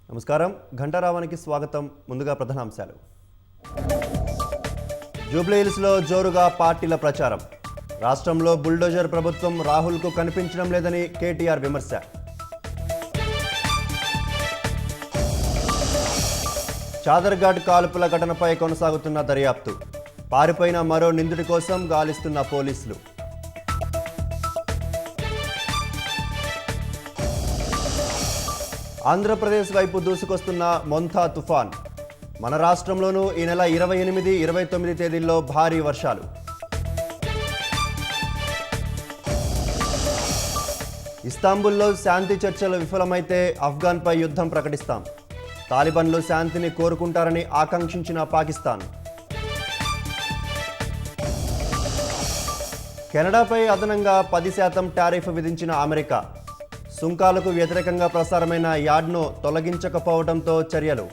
నమస్కారం ఘంటారావానికి స్వాగతం. ముందుగా ప్రధానాంశాలు. జూబ్లీహిల్స్లో జోరుగా పార్టీల ప్రచారం. రాష్ట్రంలో బుల్డోజర్ ప్రభుత్వం రాహుల్కు కనిపించడం లేదని కేటీఆర్ విమర్శ. చాదర్ఘాట్ కాల్పుల ఘటనపై కొనసాగుతున్న దర్యాప్తు. పారిపోయిన మరో నిందితుడి కోసం గాలిస్తున్న పోలీసులు. ఆంధ్రప్రదేశ్ వైపు దూసుకొస్తున్న మొంతా తుఫాన్. మన రాష్ట్రంలోనూ ఈ నెల 28, 29 తేదీల్లో భారీ వర్షాలు. ఇస్తాంబుల్లో శాంతి చర్చలు విఫలమైతే ఆఫ్ఘన్పై యుద్ధం ప్రకటిస్తాం. తాలిబాన్లు శాంతిని కోరుకుంటారని ఆకాంక్షించిన పాకిస్తాన్. కెనడాపై అదనంగా 10% టారిఫ్ విధించిన అమెరికా. సుంకాలకు వ్యతిరేకంగా ప్రసారమైన యాడ్ను తొలగించకపోవడంతో చర్యలు.